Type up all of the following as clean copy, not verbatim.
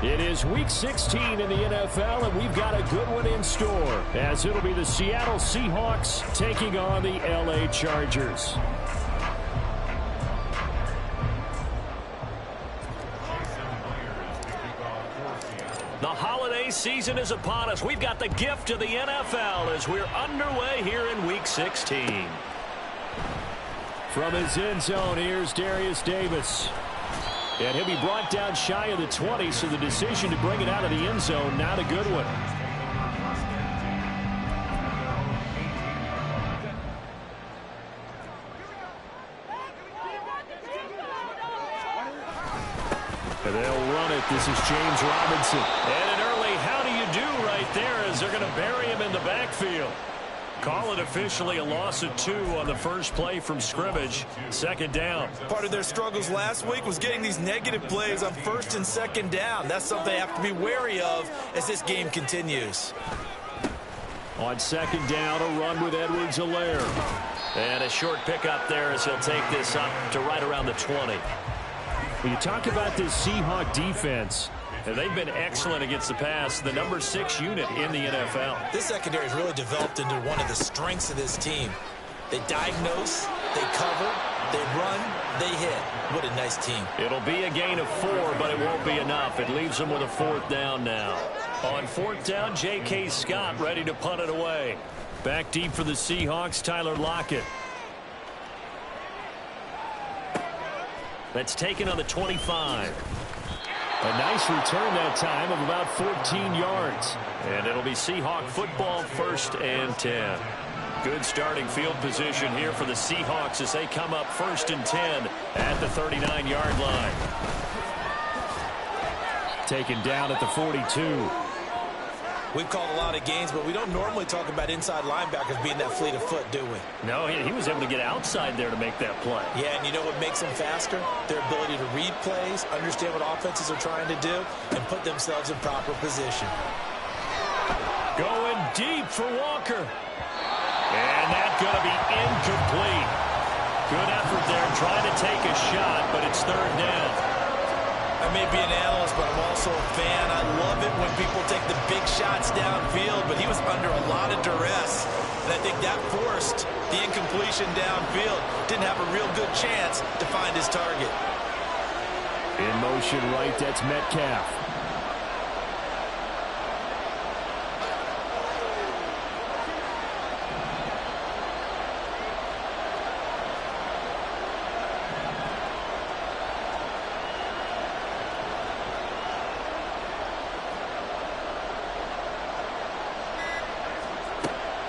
It is Week 16 in the NFL, and we've got a good one in store, as it'll be the Seattle Seahawks taking on the LA Chargers. The holiday season is upon us. We've got the gift of the NFL as we're underway here in Week 16. From his end zone, here's Darius Davis. And he'll be brought down shy of the 20, so the decision to bring it out of the end zone, not a good one. And they'll run it. This is James Robinson. And an early how do you do right there as they're going to bury him in the backfield. Call it officially a loss of 2 on the first play from scrimmage. Second down. Part of their struggles last week was getting these negative plays on first and second down. That's something they have to be wary of as this game continues. On second down, a run with Edwards-Helaire. And a short pickup there as he'll take this up to right around the 20. When you talk about this Seahawk defense, and they've been excellent against the pass, the number 6 unit in the NFL. This secondary has really developed into one of the strengths of this team. They diagnose, they cover, they run, they hit. What a nice team. It'll be a gain of 4, but it won't be enough. It leaves them with a 4th down now. On 4th down, J.K. Scott ready to punt it away. Back deep for the Seahawks, Tyler Lockett. That's taken on the 25. A nice return that time of about 14 yards. And it'll be Seahawk football, 1st and 10. Good starting field position here for the Seahawks as they come up 1st and 10 at the 39-yard line. Taken down at the 42. We've called a lot of games, but we don't normally talk about inside linebackers being that fleet of foot, do we? No, he was able to get outside there to make that play. Yeah, and you know what makes them faster? Their ability to read plays, understand what offenses are trying to do, and put themselves in proper position. Going deep for Walker. And that's going to be incomplete. Good effort there trying to take a shot, but it's 3rd down. I may be an analyst, but I'm also a fan. I love it when people take the big shots downfield, but he was under a lot of duress. And I think that forced the incompletion downfield. Didn't have a real good chance to find his target. In motion right, that's Metcalf.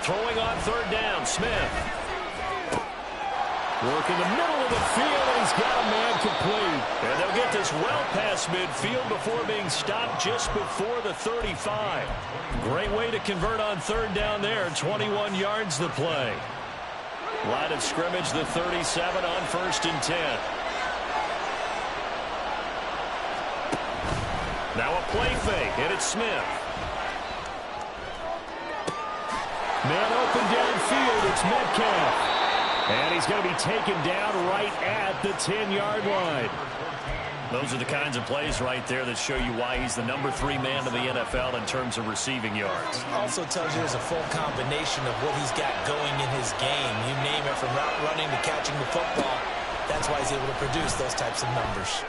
Throwing on 3rd down, Smith. Work in the middle of the field, and he's got a man complete. And they'll get this well past midfield before being stopped just before the 35. Great way to convert on 3rd down there. 21 yards the play. Line of scrimmage, the 37 on 1st and 10. Now a play fake, and it's Smith. Man open downfield, it's Metcalf. And he's going to be taken down right at the 10-yard line. Those are the kinds of plays right there that show you why he's the number 3 man in the NFL in terms of receiving yards. Also tells you there's a full combination of what he's got going in his game. You name it, from route running to catching the football. That's why he's able to produce those types of numbers.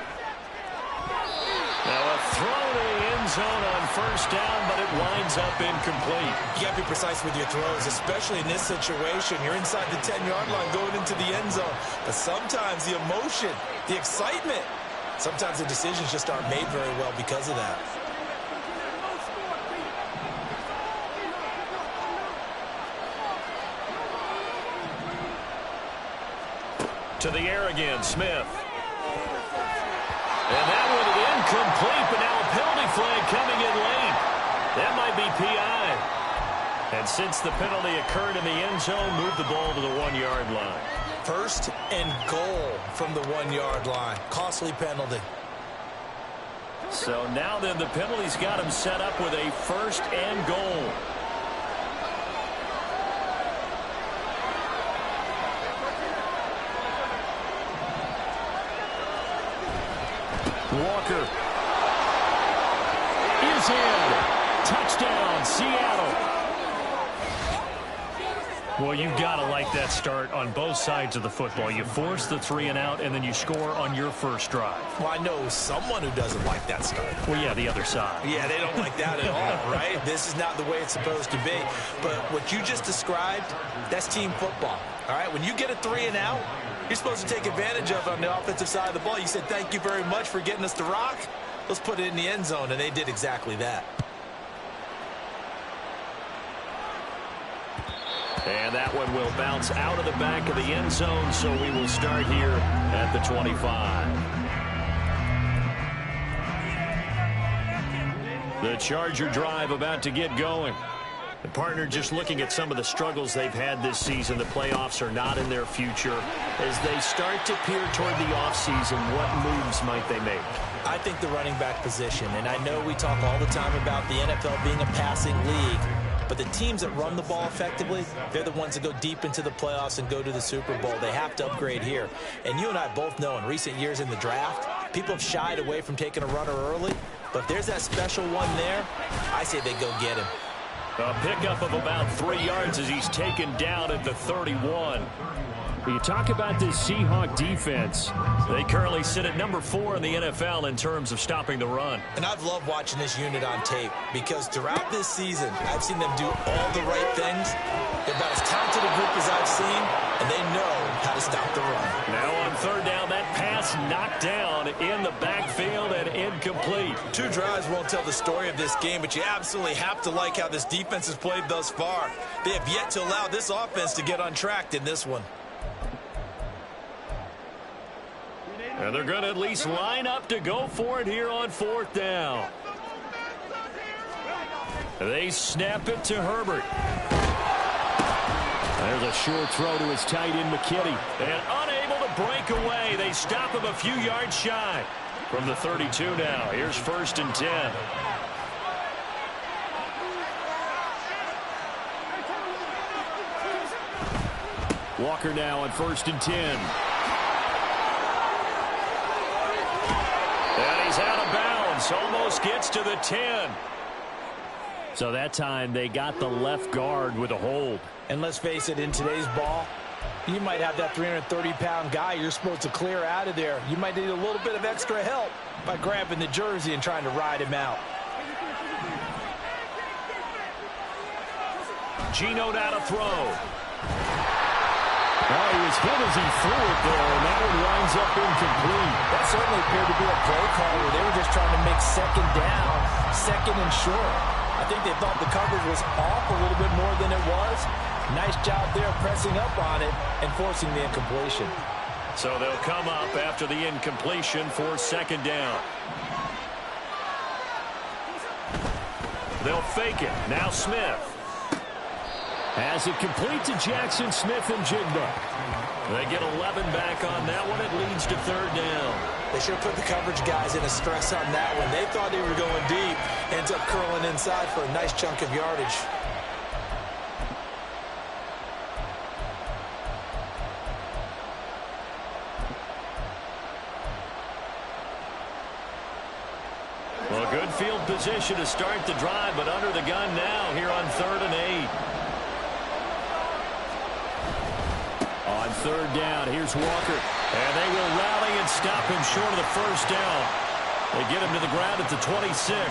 Now a throw to the end zone on 1st down, but it winds up incomplete. You got to be precise with your throws, especially in this situation. You're inside the 10-yard line going into the end zone. But sometimes the emotion, the excitement, sometimes the decisions just aren't made very well because of that. To the air again, Smith. And that one incomplete, but now a penalty flag coming in late. That might be PI. And since the penalty occurred in the end zone, move the ball to the 1-yard line. 1st and goal from the 1-yard line. Costly penalty. So now then the penalty's got him set up with a 1st and goal. Walker. is in. Touchdown, Seattle. Well, you've got to like that start on both sides of the football. You force the 3 and out, and then you score on your first drive. Well, I know someone who doesn't like that start. Well, yeah, the other side. Yeah, they don't like that at all, right? This is not the way it's supposed to be. But what you just described, that's team football, all right? When you get a 3 and out, you're supposed to take advantage of it on the offensive side of the ball. You said, thank you very much for getting us the rock. Let's put it in the end zone, and they did exactly that. And that one will bounce out of the back of the end zone, so we will start here at the 25. The Charger drive about to get going. The partner just looking at some of the struggles they've had this season. The playoffs are not in their future. As they start to peer toward the offseason, what moves might they make? I think the running back position, and I know we talk all the time about the NFL being a passing league, but the teams that run the ball effectively, they're the ones that go deep into the playoffs and go to the Super Bowl. They have to upgrade here. And you and I both know in recent years in the draft, people have shied away from taking a runner early. But if there's that special one there, I say they go get him. A pickup of about 3 yards as he's taken down at the 31. You talk about this Seahawks defense. They currently sit at number 4 in the NFL in terms of stopping the run. And I've loved watching this unit on tape because throughout this season, I've seen them do all the right things. They're about as talented a group as I've seen, and they know how to stop the run. Now on third down, that pass knocked down in the backfield and incomplete. 2 drives won't tell the story of this game, but you absolutely have to like how this defense has played thus far. They have yet to allow this offense to get untracked in this one. And they're going to at least line up to go for it here on fourth down. They snap it to Herbert. There's a short throw to his tight end, McKinney. And unable to break away. They stop him a few yards shy. From the 32 now. Here's 1st and 10. Walker now on 1st and 10. And he's out of bounds. Almost gets to the 10. So that time they got the left guard with a hold. And let's face it, in today's ball, you might have that 330-pound guy you're supposed to clear out of there. You might need a little bit of extra help by grabbing the jersey and trying to ride him out. Geno now to throw. Oh, he was hit as he threw it there, and that one winds up incomplete. That certainly appeared to be a play call where they were just trying to make second down, second and short. I think they thought the coverage was off a little bit more than it was. Nice job there pressing up on it and forcing the incompletion. So they'll come up after the incompletion for second down. They'll fake it. Now Smith. Has it complete to Jackson Smith and Jigba. They get 11 back on that one. It leads to third down. They should have put the coverage guys in a stress on that one. They thought they were going deep. Ends up curling inside for a nice chunk of yardage. Well, good field position to start the drive, but under the gun now here on 3rd and 8. On third down, here's Walker. And they will rally and stop him short of the first down. They get him to the ground at the 26.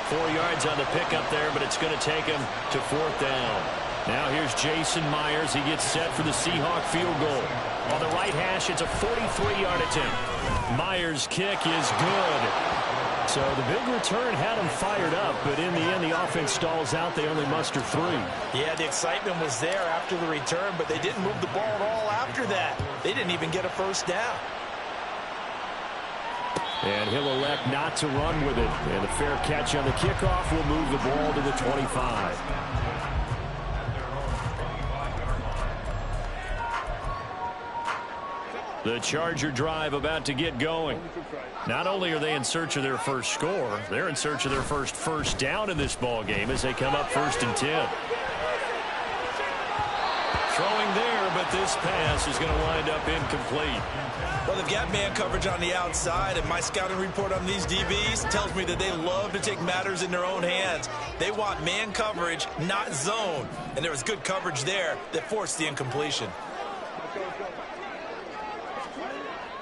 4 yards on the pickup there, but it's going to take him to 4th down. Now here's Jason Myers. He gets set for the Seahawk field goal. On the right hash, it's a 43-yard attempt. Myers' kick is good. So the big return had them fired up, but in the end, the offense stalls out. They only muster 3. Yeah, the excitement was there after the return, but they didn't move the ball at all after that. They didn't even get a first down. And he'll elect not to run with it. And a fair catch on the kickoff will move the ball to the 25. The Charger drive about to get going. Not only are they in search of their first score, they're in search of their first down in this ball game as they come up 1st and 10. Throwing there, but that this pass is going to wind up incomplete. Well, they've got man coverage on the outside, and my scouting report on these DBs tells me that they love to take matters in their own hands. They want man coverage, not zone. And there was good coverage there that forced the incompletion.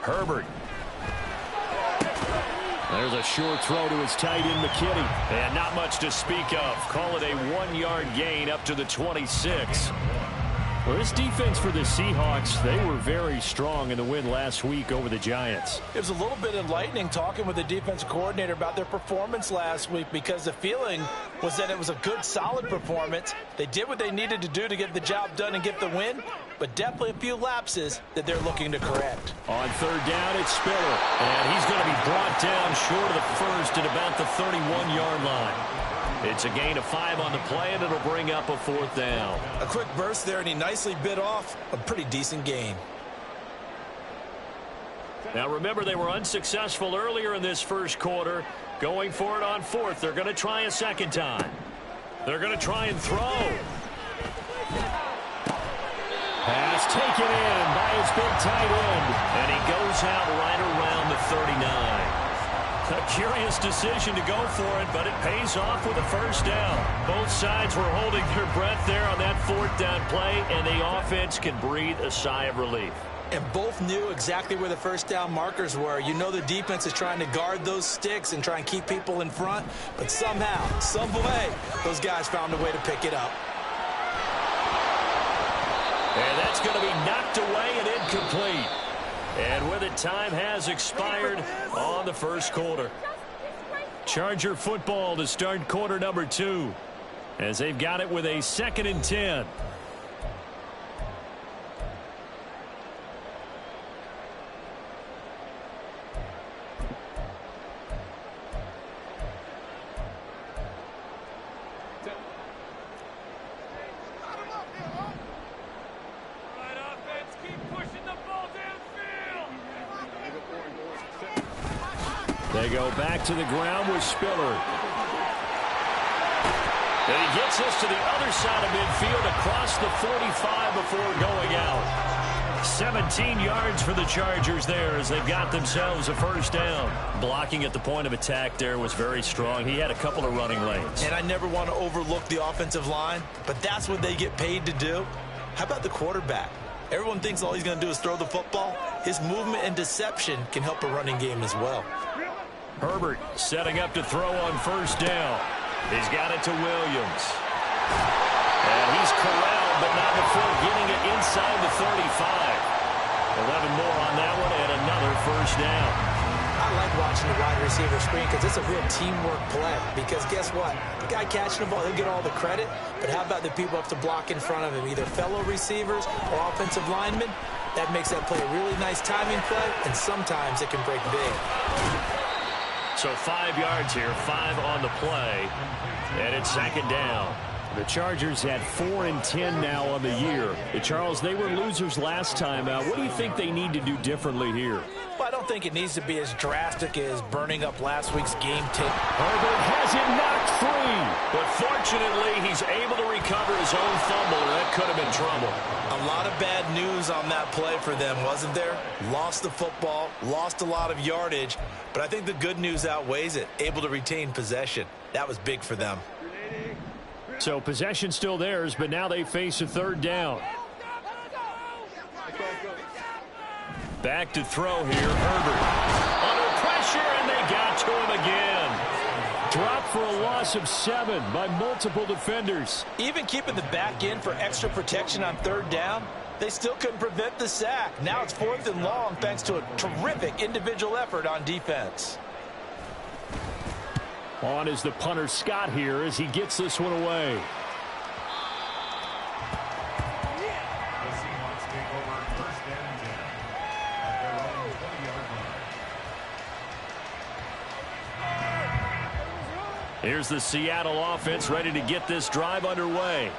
Herbert. There's a short throw to his tight end, McKinney. And not much to speak of. Call it a 1-yard gain up to the 26. Well, this defense for the Seahawks, they were very strong in the win last week over the Giants. It was a little bit enlightening talking with the defensive coordinator about their performance last week, because the feeling was that it was a good, solid performance. They did what they needed to do to get the job done and get the win, but definitely a few lapses that they're looking to correct. On third down, it's Spiller. And he's going to be brought down short of the first at about the 31-yard line. It's a gain of 5 on the play, and it'll bring up a 4th down. A quick burst there, and he nicely bit off a pretty decent gain. Now, remember, they were unsuccessful earlier in this first quarter. Going for it on 4th. They're going to try a second time. They're going to try and throw. Pass taken in by his big tight end. And he goes out right around the 39. A curious decision to go for it, but it pays off with a first down. Both sides were holding their breath there on that 4th down play, and the offense can breathe a sigh of relief. And both knew exactly where the first down markers were. You know the defense is trying to guard those sticks and try and keep people in front, but somehow, some way, those guys found a way to pick it up. And that's going to be knocked away and incomplete. And with it, time has expired on the first quarter. Charger football to start quarter number 2, as they've got it with a 2nd and 10. They go back to the ground with Spiller. And he gets us to the other side of midfield across the 45 before going out. 17 yards for the Chargers there as they've got themselves a first down. Blocking at the point of attack there was very strong. He had a couple of running lanes. And I never want to overlook the offensive line, but that's what they get paid to do. How about the quarterback? Everyone thinks all he's going to do is throw the football. His movement and deception can help a running game as well. Herbert setting up to throw on first down. He's got it to Williams. And he's corralled, but not before getting it inside the 35. 11 more on that one, and another first down. I like watching the wide receiver screen because it's a real teamwork play. Because guess what? The guy catching the ball, he'll get all the credit. But how about the people up to block in front of him, either fellow receivers or offensive linemen? That makes that play a really nice timing play, and sometimes it can break big. So 5 yards here, 5 on the play, and it's 2nd down. The Chargers had 4 and 10 now on the year. Charles, they were losers last time out. What do you think they need to do differently here? Well, I don't think it needs to be as drastic as burning up last week's game tape. Herbert has it knocked free. But fortunately, he's able to recover his own fumble, and that could have been trouble. A lot of bad news on that play for them, wasn't there? Lost the football, lost a lot of yardage, but I think the good news outweighs it. Able to retain possession. That was big for them. So possession still theirs, but now they face a 3rd down. Back to throw here, Herbert. Under pressure, and they got to him again. Dropped for a loss of 7 by multiple defenders. Even keeping the back end for extra protection on 3rd down, they still couldn't prevent the sack. Now it's 4th and long thanks to a terrific individual effort on defense. On is the punter Scott here as he gets this one away. Here's the Seattle offense ready to get this drive underway.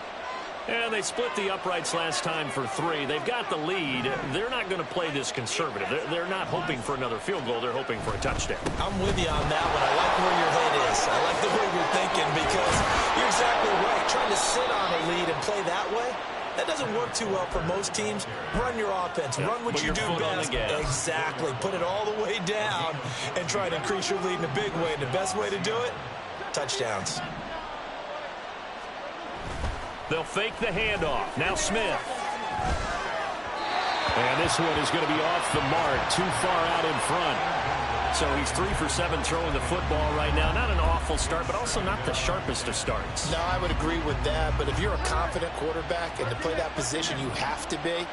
And they split the uprights last time for 3. They've got the lead. They're not going to play this conservative. They're not hoping for another field goal. They're hoping for a touchdown. I'm with you on that one. I like where your head is. I like the way you're thinking because you're exactly right. Trying to sit on a lead and play that way, That doesn't work too well for most teams. Run your offense. Run what you do best. Exactly. Put it all the way down and try to increase your lead in a big way. And the best way to do it, touchdowns. They'll fake the handoff. Now Smith. And this one is going to be off the mark, too far out in front. So he's 3 for 7 throwing the football right now. Not an awful start, but also not the sharpest of starts. No, I would agree with that. But if you're a confident quarterback and to play that position you have to be,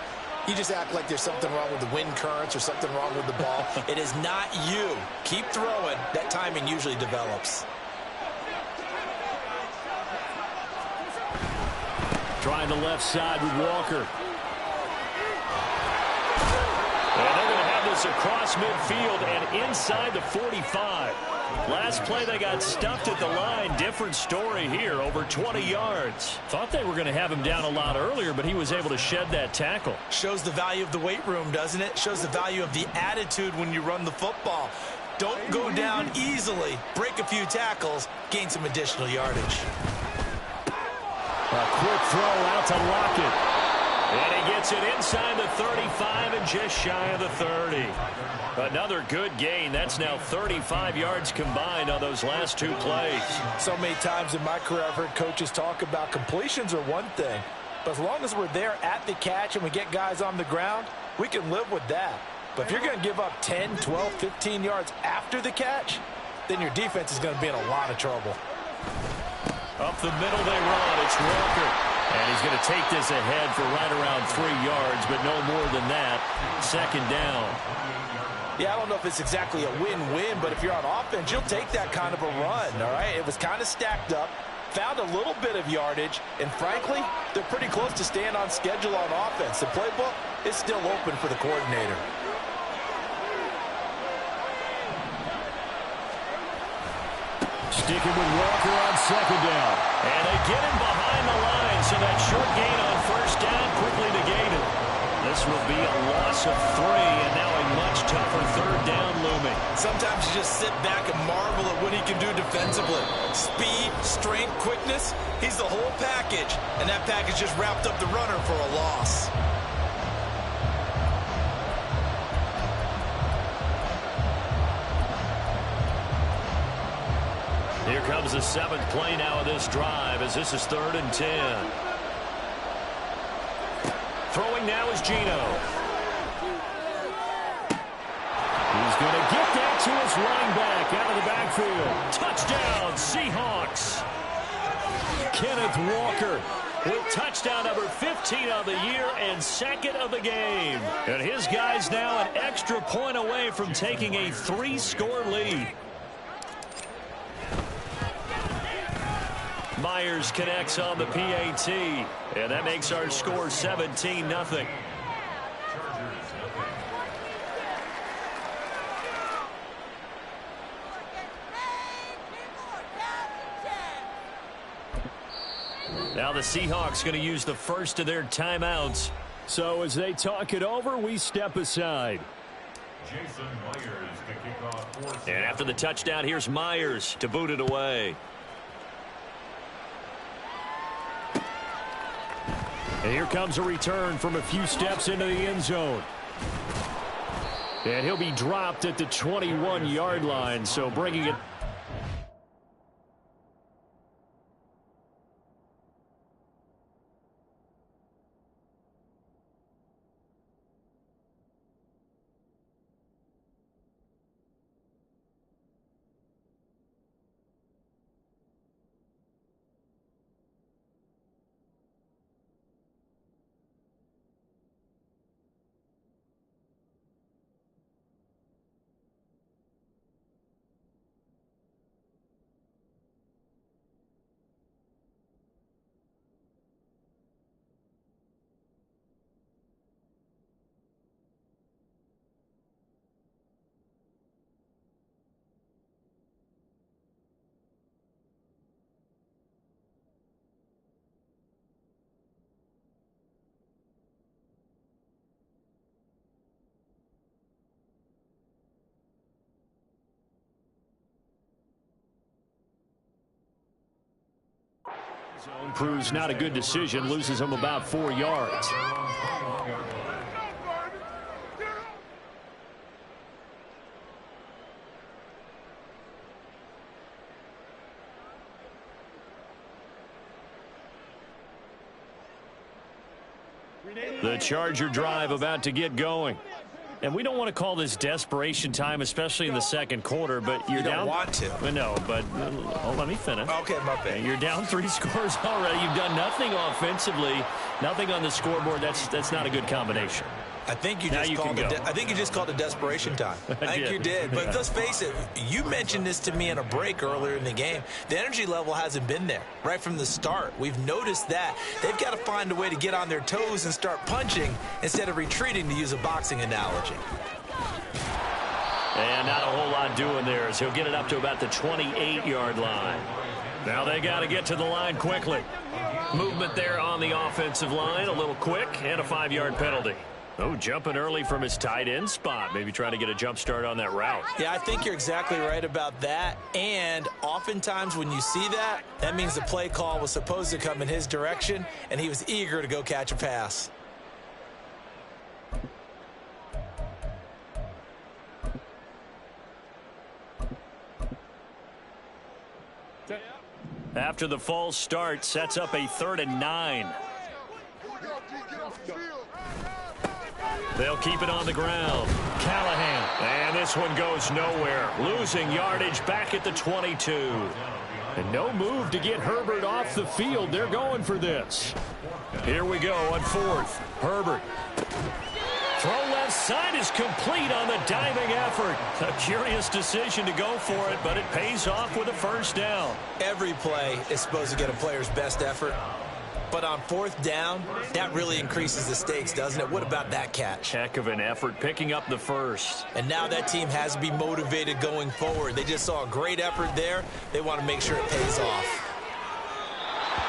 you just act like there's something wrong with the wind currents or something wrong with the ball. It is not you. Keep throwing. That timing usually develops. Trying the left side with Walker. And they're going to have this across midfield and inside the 45. Last play they got stuffed at the line. Different story here, over 20 yards. Thought they were going to have him down a lot earlier, but he was able to shed that tackle. Shows the value of the weight room, doesn't it? Shows the value of the attitude when you run the football. Don't go down easily. Break a few tackles. Gain some additional yardage. A quick throw out to Lockett. And he gets it inside the 35 and just shy of the 30. Another good gain. That's now 35 yards combined on those last 2 plays. So many times in my career I've heard coaches talk about completions are one thing. But as long as we're there at the catch and we get guys on the ground, we can live with that. But if you're going to give up 10, 12, 15 yards after the catch, then your defense is going to be in a lot of trouble. Up the middle they run. It's Walker. And he's going to take this ahead for right around 3 yards, but no more than that. Second down. Yeah, I don't know if it's exactly a win-win, but if you're on offense, you'll take that kind of a run, all right? It was kind of stacked up, found a little bit of yardage, and frankly, they're pretty close to staying on schedule on offense. The playbook is still open for the coordinator. Sticking with Walker on second down. And they get him behind the line, so that short gain on first down quickly negated. This will be a loss of 3, and now a much tougher third down looming. Sometimes you just sit back and marvel at what he can do defensively. Speed, strength, quickness, he's the whole package. And that package just wrapped up the runner for a loss. Here comes the 7th play now of this drive as this is 3rd and 10. Throwing now is Geno. He's going to get that to his running back out of the backfield. Touchdown, Seahawks. Kenneth Walker with touchdown number 15 of the year and 2nd of the game. And his guys now an extra point away from taking a 3-score lead. Myers connects on the PAT, and that makes our score 17-0. Now the Seahawks going to use the first of their timeouts. So as they talk it over, we step aside. And after the touchdown, here's Myers to boot it away. And here comes a return from a few steps into the end zone. And he'll be dropped at the 21-yard line, so bringing it. Zone proves not a good decision, loses him about 4 yards. The Charger drive about to get going. And we don't want to call this desperation time, especially in the second quarter, but you're down. You don't want to. No, but let me finish. Okay, my bad. You're down 3 scores already. You've done nothing offensively, nothing on the scoreboard. That's not a good combination. I think you just called it desperation time. I think you did. But let's face it, you mentioned this to me in a break earlier in the game. The energy level hasn't been there right from the start. We've noticed that. They've got to find a way to get on their toes and start punching instead of retreating, to use a boxing analogy. And not a whole lot doing there as he'll get it up to about the 28-yard line. Now they got to get to the line quickly. Movement there on the offensive line, a little quick, and a 5-yard penalty. Oh, jumping early from his tight end spot. Maybe trying to get a jump start on that route. Yeah, I think you're exactly right about that. And oftentimes when you see that, that means the play call was supposed to come in his direction, and he was eager to go catch a pass. After the false start, sets up a 3rd and 9. They'll keep it on the ground. Callahan. And this one goes nowhere. Losing yardage back at the 22. And no move to get Herbert off the field. They're going for this. Here we go on 4th. Herbert. Throw left side is complete on the diving effort. A curious decision to go for it, but it pays off with a 1st down. Every play is supposed to get a player's best effort. But on 4th down, that really increases the stakes, doesn't it? What about that catch? Heck of an effort, picking up the 1st. And now that team has to be motivated going forward. They just saw a great effort there. They want to make sure it pays off.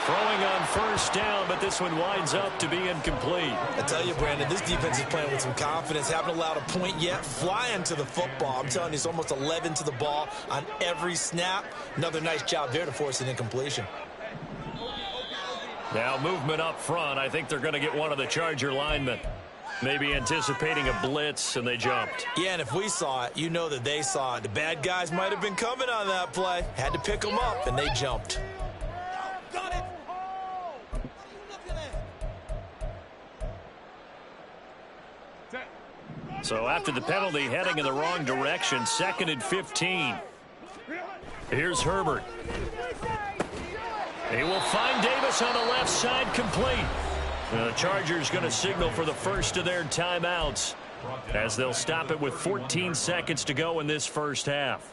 Throwing on 1st down, but this one winds up to be incomplete. I tell you, Brandon, this defense is playing with some confidence. Haven't allowed a point yet. Flying to the football. I'm telling you, it's almost 11 to the ball on every snap. Another nice job there to force an incompletion. Now movement up front. I think they're going to get one of the Charger linemen. Maybe anticipating a blitz, and they jumped. Yeah, and if we saw it, you know that they saw it. The bad guys might have been coming on that play. Had to pick them up, and they jumped. So after the penalty, heading in the wrong direction, 2nd and 15. Here's Herbert. He will find Davis on the left side, complete. The Chargers going to signal for the first of their timeouts as they'll stop it with 14 seconds to go in this 1st half.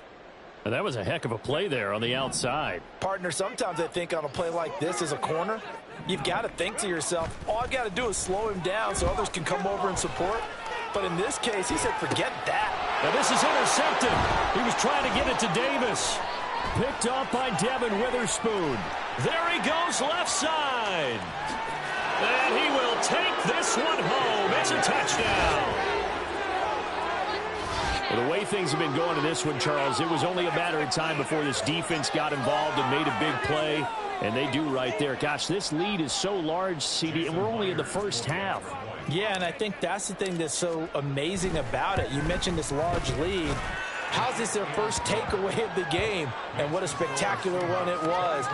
And that was a heck of a play there on the outside. Partner, sometimes I think on a play like this as a corner, you've got to think to yourself, all I've got to do is slow him down so others can come over and support. But in this case, he said, forget that. Now this is intercepted. He was trying to get it to Davis. Picked off by Devin Witherspoon. There he goes left side. And he will take this one home. It's a touchdown. Well, the way things have been going in this one, Charles, it was only a matter of time before this defense got involved and made a big play. And they do right there. Gosh, this lead is so large, CD, and we're only in the 1st half. Yeah, and I think that's the thing that's so amazing about it. You mentioned this large lead. How's this their first takeaway of the game? And what a spectacular run it was.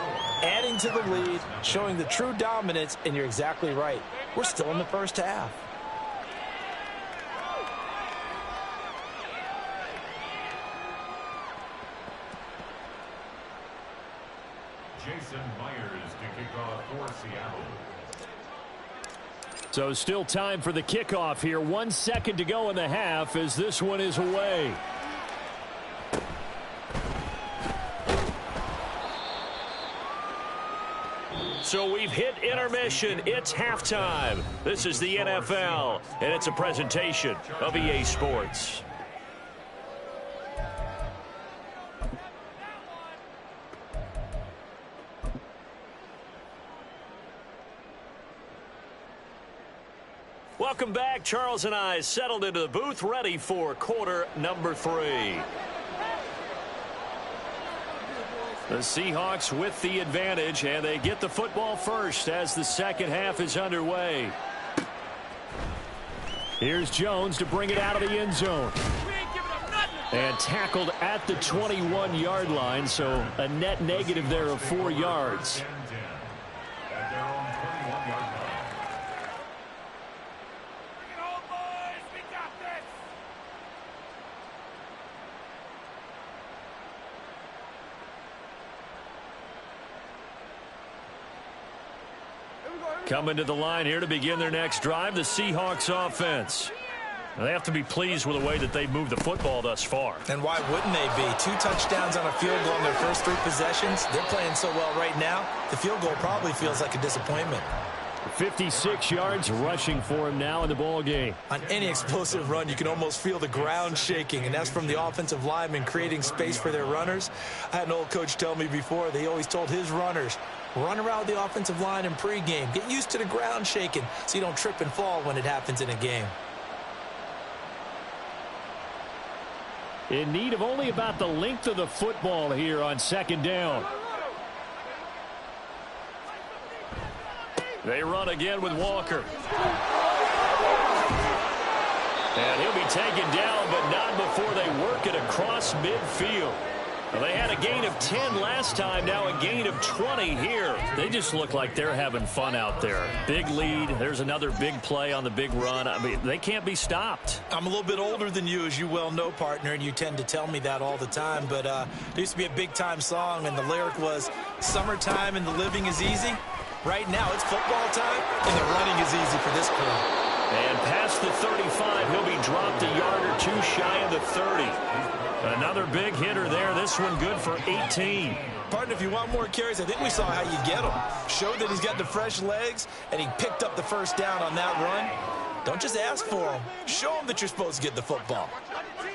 Adding to the lead, showing the true dominance, and you're exactly right. We're still in the 1st half. Jason Myers to kick off for Seattle. So still time for the kickoff here. 1 second to go in the half as this one is away. So we've hit intermission. It's halftime. This is the NFL, and it's a presentation of EA Sports. Welcome back. Charles and I settled into the booth, ready for quarter number 3. The Seahawks with the advantage, and they get the football first as the second half is underway. Here's Jones to bring it out of the end zone. And tackled at the 21-yard line, so a net negative there of 4 yards. Coming to the line here to begin their next drive, the Seahawks offense. They have to be pleased with the way that they've moved the football thus far. And why wouldn't they be? 2 touchdowns on a field goal in their first 3 possessions. They're playing so well right now, the field goal probably feels like a disappointment. 56 yards rushing for him now in the ball game. On any explosive run, you can almost feel the ground shaking, and that's from the offensive linemen creating space for their runners. I had an old coach tell me before, they always told his runners, run around the offensive line in pregame. Get used to the ground shaking so you don't trip and fall when it happens in a game. In need of only about the length of the football here on second down. They run again with Walker. And he'll be taken down, but not before they work it across midfield. Well, they had a gain of 10 last time, now a gain of 20 here. They just look like they're having fun out there. Big lead. There's another big play on the big run. I mean, they can't be stopped. I'm a little bit older than you, as you well know, partner, and you tend to tell me that all the time. But there used to be a big-time song, and the lyric was, summertime and the living is easy. Right now, it's football time, and the running is easy for this crew. And past the 35, he'll be dropped a yard or 2 shy of the 30. Another big hitter there. This one good for 18. Partner, if you want more carries, I think we saw how you get them. Showed that he's got the fresh legs, and he picked up the first down on that run. Don't just ask for them. Show them that you're supposed to get the football.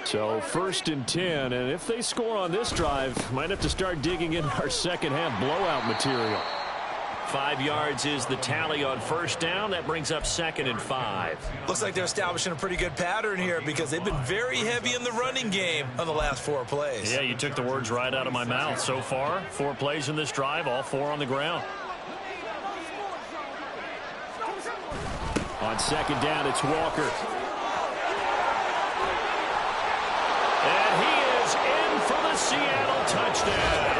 So 1st and 10, and if they score on this drive, might have to start digging in our second half blowout material. 5 yards is the tally on first down. That brings up 2nd and 5. Looks like they're establishing a pretty good pattern here because they've been very heavy in the running game on the last 4 plays. Yeah, you took the words right out of my mouth. So far, 4 plays in this drive, all 4 on the ground. On second down, it's Walker. And he is in for the Seattle touchdown.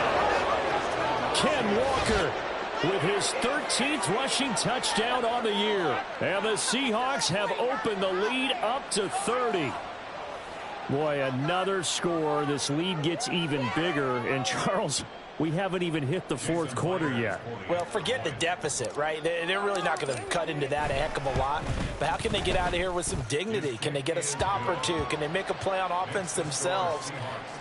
Ken Walker with his 13th rushing touchdown on the year. And the Seahawks have opened the lead up to 30. Boy, another score. This lead gets even bigger. And, Charles, we haven't even hit the 4th quarter yet. Well, forget the deficit, right? They're really not going to cut into that a heck of a lot. But how can they get out of here with some dignity? Can they get a stop or 2? Can they make a play on offense themselves?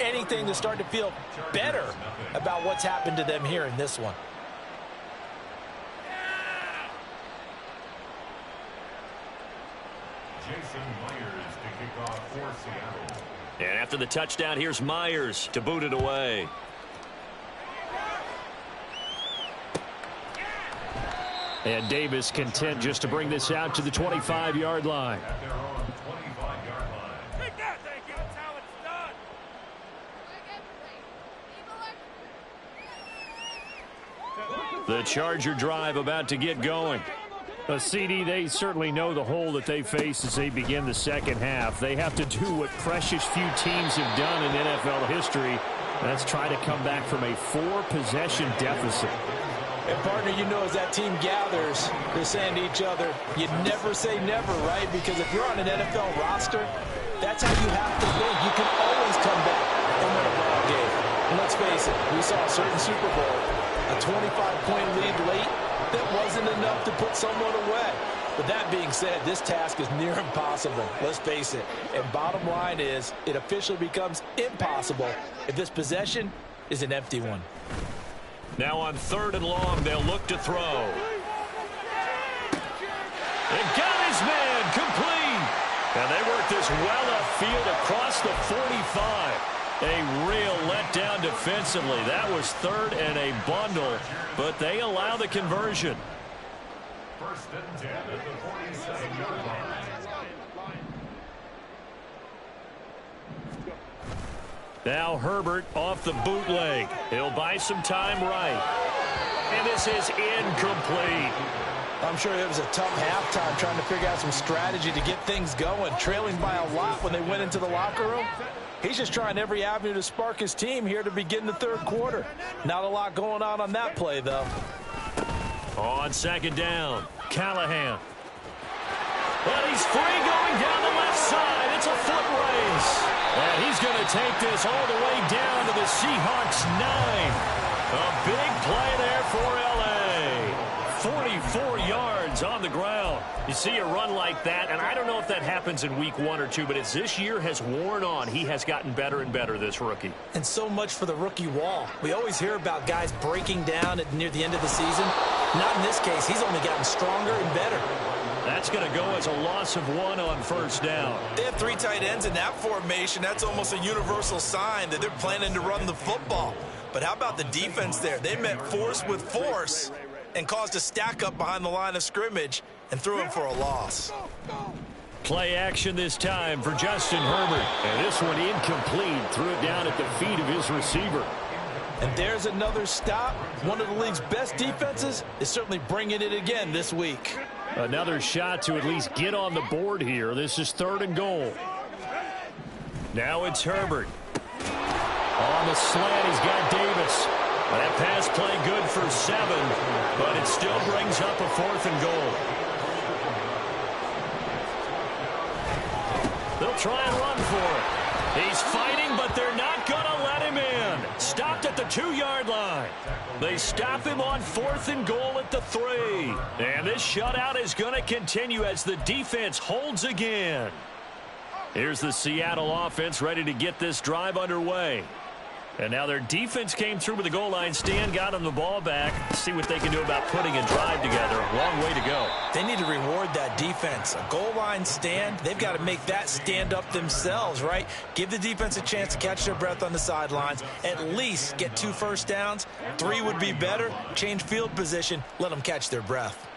Anything to start to feel better about what's happened to them here in this one. And after the touchdown, here's Myers to boot it away. And Davis content just to bring this out to the 25-yard line. The Charger drive about to get going. CD, they certainly know the hole that they face as they begin the second half. They have to do what precious few teams have done in NFL history. That's try to come back from a 4-possession deficit. And, partner, you know as that team gathers, they're saying to each other, you never say never, right? Because if you're on an NFL roster, that's how you have to think. You can always come back and win a ball game. And let's face it, we saw a certain Super Bowl, a 25-point lead late, that wasn't enough to put someone away. But that being said, this task is near impossible. Let's face it. And bottom line is, it officially becomes impossible if this possession is an empty one. Now on 3rd and long, they'll look to throw. And got his man complete. And they work this well upfield across the 45. A real letdown defensively. That was 3rd and a bundle, but they allow the conversion. 1st and 10 at the 47-yard line. Now Herbert off the bootleg. He'll buy some time right. And this is incomplete. I'm sure it was a tough halftime trying to figure out some strategy to get things going. Trailing by a lot when they went into the locker room. He's just trying every avenue to spark his team here to begin the third quarter. Not a lot going on that play, though. On second down, Callahan. But he's free going down the left side. It's a foot race. And he's going to take this all the way down to the Seahawks 9. A big play there for L.A. 44 yards on the ground. You see a run like that, and I don't know if that happens in week 1 or 2, but as this year has worn on, he has gotten better and better, this rookie. And so much for the rookie wall. We always hear about guys breaking down near the end of the season. Not in this case. He's only gotten stronger and better. That's going to go as a loss of 1 on first down. They have 3 tight ends in that formation. That's almost a universal sign that they're planning to run the football. But how about the defense there? They met force with force and caused a stack up behind the line of scrimmage and threw him for a loss. Play action this time for Justin Herbert. And this one incomplete. Threw it down at the feet of his receiver. And there's another stop. One of the league's best defenses is certainly bringing it again this week. Another shot to at least get on the board here. This is 3rd and goal. Now it's Herbert. On the slant, he's got Davis. That pass play good for 7, but it still brings up a 4th and goal. They'll try and run for it. He's fighting, but they're not going to let him in. Stopped at the 2-yard line. They stop him on 4th and goal at the 3. And this shutout is going to continue as the defense holds again. Here's the Seattle offense ready to get this drive underway. And now their defense came through with the goal line stand, got them the ball back. See what they can do about putting a drive together. A long way to go. They need to reward that defense. A goal line stand, they've got to make that stand up themselves, right? Give the defense a chance to catch their breath on the sidelines. At least get 2 first downs. 3 would be better. Change field position. Let them catch their breath.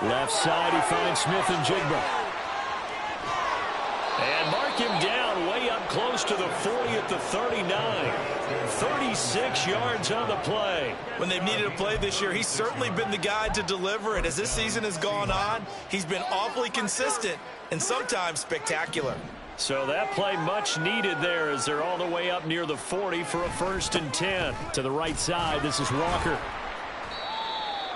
Left side, he finds Smith and Jigba. And mark him down way up close to the 40 at the 39. 36 yards on the play. When they've needed a play this year, he's certainly been the guy to deliver it. As this season has gone on, he's been awfully consistent and sometimes spectacular. So that play much needed there as they're all the way up near the 40 for a 1st and 10. To the right side, this is Walker.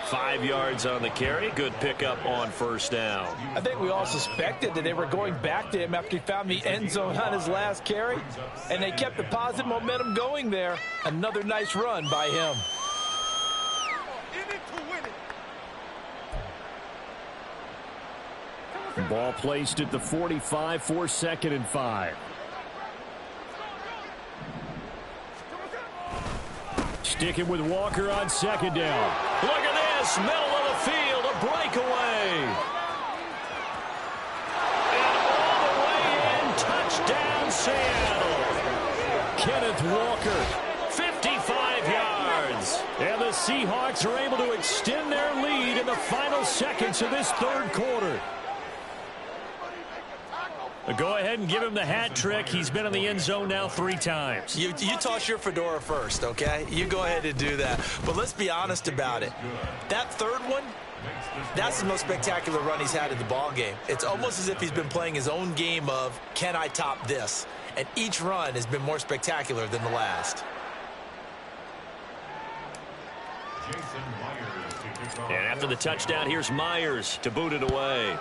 5 yards on the carry. Good pickup on first down. I think we all suspected that they were going back to him after he found the end zone on his last carry. And they kept the positive momentum going there. Another nice run by him. Ball placed at the 45 for 2nd and 5. Sticking with Walker on 2nd down. Look at this, middle of the field, a breakaway. And all the way in, touchdown Seattle. Kenneth Walker, 55 yards. And the Seahawks are able to extend their lead in the final seconds of this 3rd quarter. Go ahead and give him the hat trick. He's been in the end zone now 3 times. You toss your fedora first, okay? You go ahead and do that. But let's be honest about it. That 3rd one, that's the most spectacular run he's had in the ball game. It's almost as if he's been playing his own game of, can I top this? And each run has been more spectacular than the last. And after the touchdown, here's Myers to boot it away.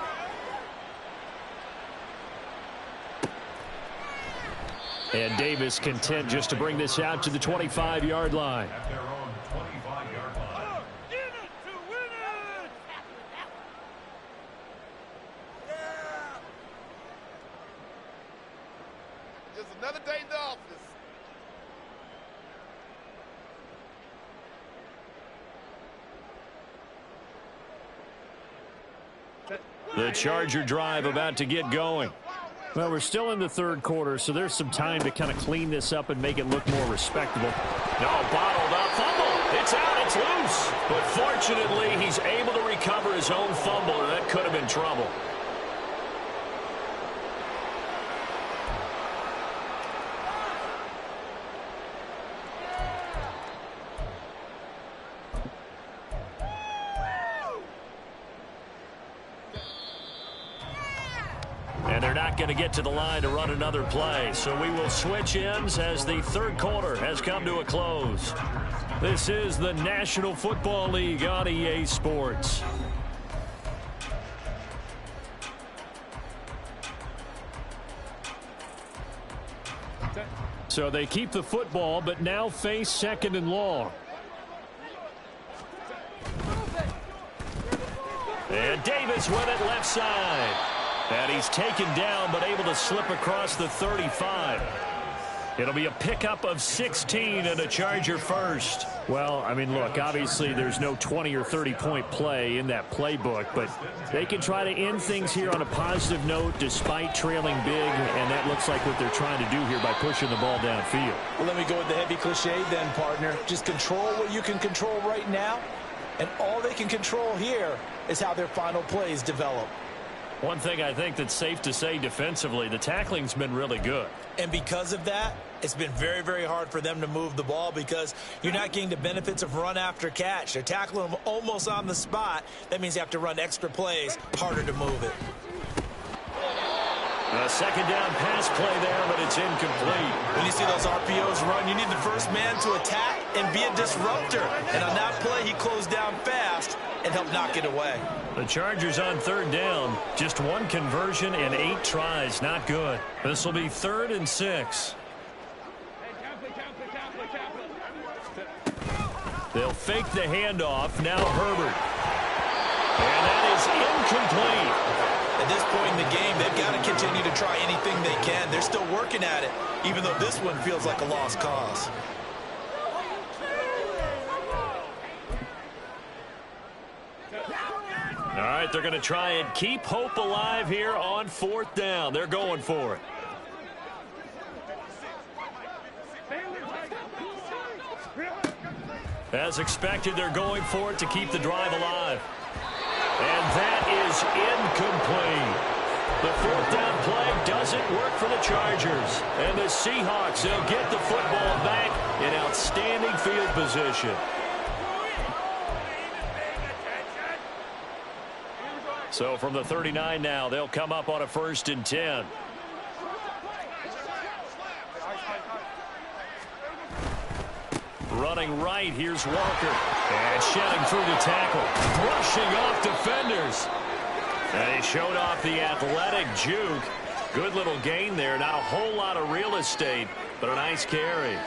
And Davis content just to bring this out to the 25-yard line. Just another day in the office. The Charger drive about to get going. Well, we're still in the 3rd quarter, so there's some time to kind of clean this up and make it look more respectable. No, bottled up. Fumble. It's out. It's loose. But fortunately, he's able to recover his own fumble, or that could have been trouble. And they're not going to get to the line to run another play. So we will switch ends as the third quarter has come to a close. This is the National Football League on EA Sports. So they keep the football, but now face second and long. And Davis with it left side. And he's taken down, but able to slip across the 35. It'll be a pickup of 16 and a Charger first. Well, I mean, look, obviously there's no 20 or 30-point play in that playbook, but they can try to end things here on a positive note despite trailing big, and that looks like what they're trying to do here by pushing the ball downfield. Well, let me go with the heavy cliche then, partner. Just control what you can control right now, and all they can control here is how their final plays develop. One thing I think that's safe to say defensively, the tackling's been really good. And because of that, it's been very, very hard for them to move the ball because you're not getting the benefits of run after catch. They're tackling them almost on the spot. That means you have to run extra plays, harder to move it. A second down pass play there, but it's incomplete. When you see those RPOs run, you need the first man to attack and be a disruptor. And on that play, he closed down fast and helped knock it away. The Chargers on third down. Just one conversion and 8 tries. Not good. This will be 3rd and 6. They'll fake the handoff. Now Herbert. And that is incomplete. At this point in the game, they've got to continue to try anything they can. They're still working at it, even though this one feels like a lost cause. All right, they're going to try and keep hope alive here on 4th down. They're going for it. As expected, they're going for it to keep the drive alive. And that is incomplete. The 4th down play doesn't work for the Chargers. And the Seahawks, they'll get the football back in outstanding field position. So from the 39 now, they'll come up on a 1st and 10. Running right, here's Walker. And shedding through the tackle. Brushing off defenders. And he showed off the athletic juke. Good little gain there. Not a whole lot of real estate, but a nice carry.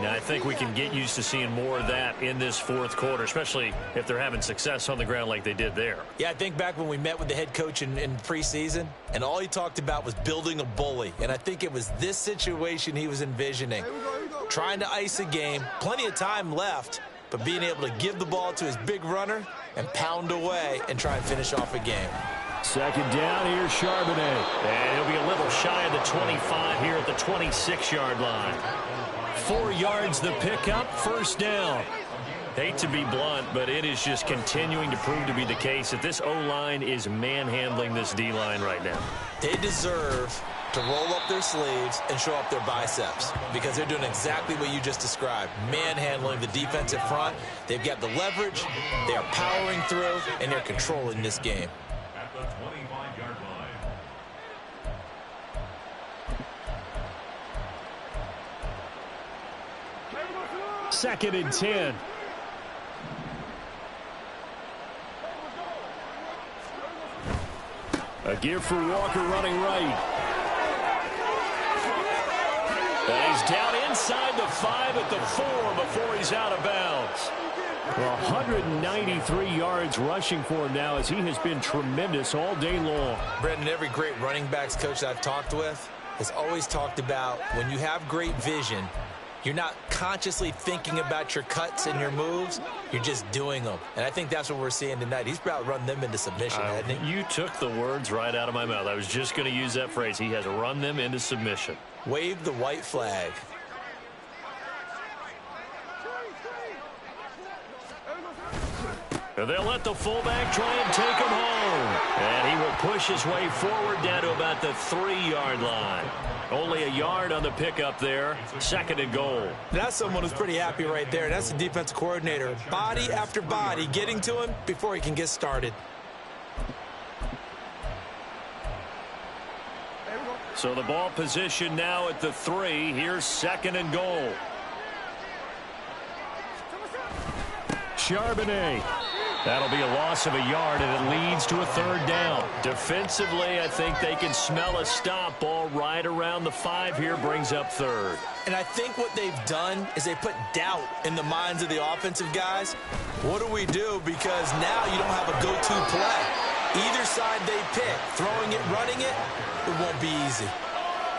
Now, I think we can get used to seeing more of that in this 4th quarter, especially if they're having success on the ground like they did there. Yeah, I think back when we met with the head coach in preseason, and all he talked about was building a bully. And I think it was this situation he was envisioning. Trying to ice a game, plenty of time left, but being able to give the ball to his big runner and pound away and try and finish off a game. Second down, here's Charbonnet. And he'll be a little shy of the 25 here at the 26-yard line. 4 yards the pickup, 1st down. Hate to be blunt, but it is just continuing to prove to be the case that this O-line is manhandling this D-line right now. They deserve to roll up their sleeves and show up their biceps because they're doing exactly what you just described, manhandling the defensive front. They've got the leverage, they are powering through, and they're controlling this game. At the 25-yard line. 2nd and 10. A give for Walker running right. And he's down inside the 5 at the 4 before he's out of bounds. Well, 193 yards rushing for him now as he has been tremendous all day long. Brendan, every great running backs coach I've talked with has always talked about when you have great vision, you're not consciously thinking about your cuts and your moves. You're just doing them. And I think that's what we're seeing tonight. He's about to run them into submission, hasn't he? You took the words right out of my mouth. I was just going to use that phrase. He has run them into submission. Wave the white flag. They'll let the fullback try and take him home. And he will push his way forward down to about the 3-yard line. Only a yard on the pickup there. 2nd and goal. That's someone who's pretty happy right there. That's the defensive coordinator. Body after body getting to him before he can get started. So the ball position now at the 3. Here's 2nd and goal. Charbonnet. That'll be a loss of a yard, and it leads to a 3rd down. Defensively, I think they can smell a stop. Ball right around the 5 here, brings up 3rd. And I think what they've done is they put doubt in the minds of the offensive guys. What do we do? Because now you don't have a go-to play. Either side they pick, throwing it, running it, it won't be easy.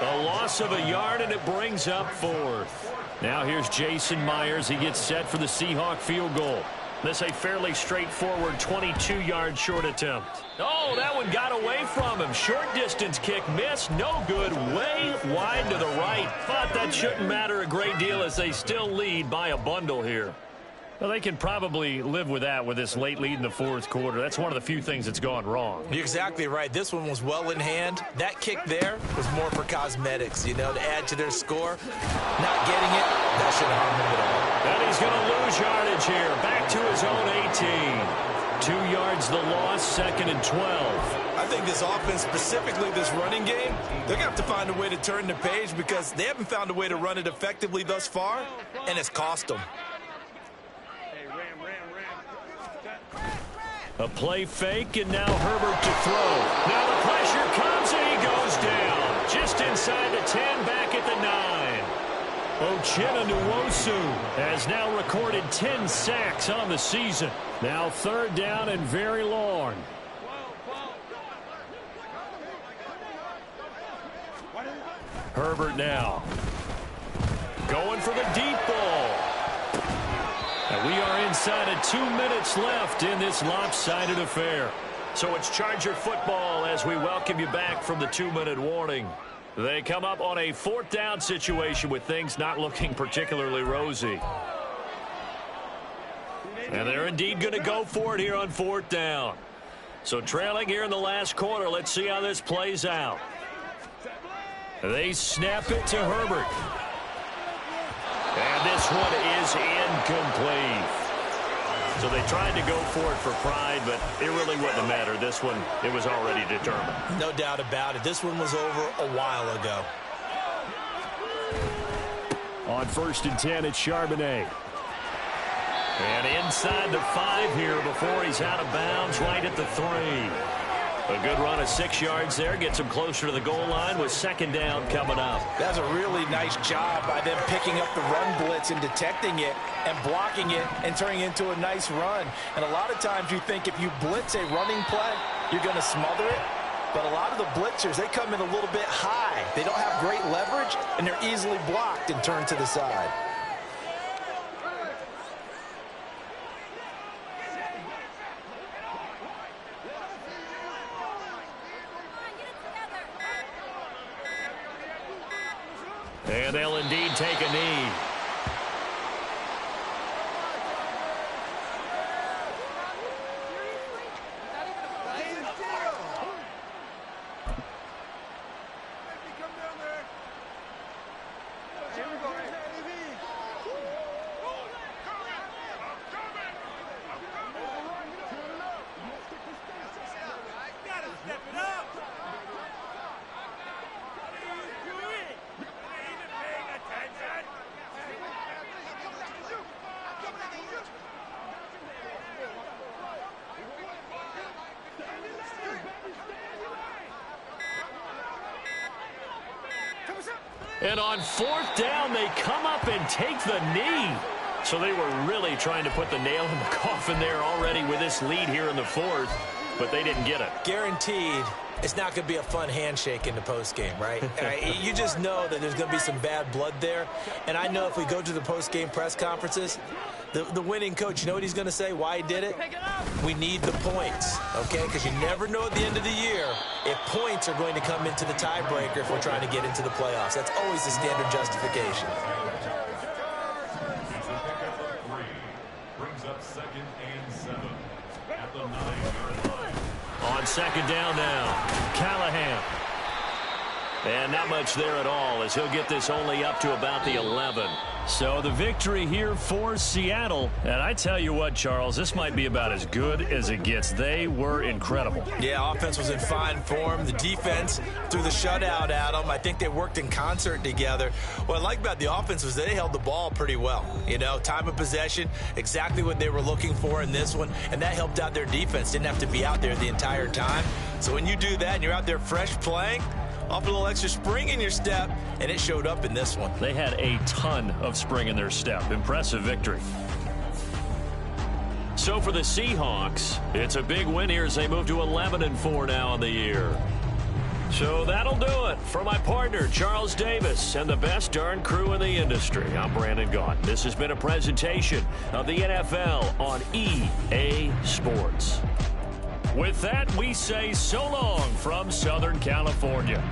A loss of a yard, and it brings up 4th. Now here's Jason Myers. He gets set for the Seahawk field goal. This a fairly straightforward 22-yard short attempt. Oh, that one got away from him. Short distance kick missed. No good. Way wide to the right. But that shouldn't matter a great deal as they still lead by a bundle here. Well, they can probably live with that with this late lead in the 4th quarter. That's one of the few things that's gone wrong. You're exactly right. This one was well in hand. That kick there was more for cosmetics, you know, to add to their score. Not getting it, that shouldn't harm him at all. And he's going to lose yardage here. Back to his own 18. 2 yards the loss, 2nd and 12. I think this offense, specifically this running game, they're going to have to find a way to turn the page because they haven't found a way to run it effectively thus far, and it's cost them. A play fake, and now Herbert to throw. Now the pressure comes, and he goes down. Just inside the 10, back at the 9. Uchenna Nwosu has now recorded 10 sacks on the season. Now 3rd down and very long. Herbert now. Going for the deep ball. And we are inside of 2 minutes left in this lopsided affair. So it's Charger football as we welcome you back from the 2-minute warning. They come up on a 4th down situation with things not looking particularly rosy. And they're indeed going to go for it here on 4th down. So trailing here in the last quarter, let's see how this plays out. They snap it to Herbert. And this one is incomplete. So they tried to go for it for pride, but it really wouldn't have mattered. This one, it was already determined. No doubt about it. This one was over a while ago. On 1st and 10, it's Charbonnet. And inside the 5 here before he's out of bounds right at the 3. A good run of 6 yards there. Gets him closer to the goal line with 2nd down coming up. That's a really nice job by them picking up the run blitz and detecting it and blocking it and turning it into a nice run. And a lot of times you think if you blitz a running play, you're going to smother it. But a lot of the blitzers, they come in a little bit high. They don't have great leverage, and they're easily blocked and turned to the side. And they'll indeed take a knee. And on 4th down, they come up and take the knee. So they were really trying to put the nail in the coffin there already with this lead here in the 4th, but they didn't get it. Guaranteed, it's not going to be a fun handshake in the postgame, right? You just know that there's going to be some bad blood there. And I know if we go to the postgame press conferences, the winning coach, you know what he's going to say, why he did it? We need the points, okay? Because you never know at the end of the year if points are going to come into the tiebreaker if we're trying to get into the playoffs. That's always the standard justification. Brings up 2nd and 7. second down now. Callahan. And not much there at all as he'll get this only up to about the 11. So the victory here for Seattle. And I tell you what, Charles, this might be about as good as it gets. They were incredible. Yeah, offense was in fine form. The defense threw the shutout at them. I think they worked in concert together. What I like about the offense was they held the ball pretty well. You know, time of possession, exactly what they were looking for in this one. And that helped out their defense. Didn't have to be out there the entire time. So when you do that and you're out there fresh playing, off a little extra spring in your step, and it showed up in this one. They had a ton of spring in their step. Impressive victory. So for the Seahawks, it's a big win here as they move to 11-4 now in the year. So that'll do it. For my partner, Charles Davis, and the best darn crew in the industry, I'm Brandon Gaudin. This has been a presentation of the NFL on EA Sports. With that, we say so long from Southern California.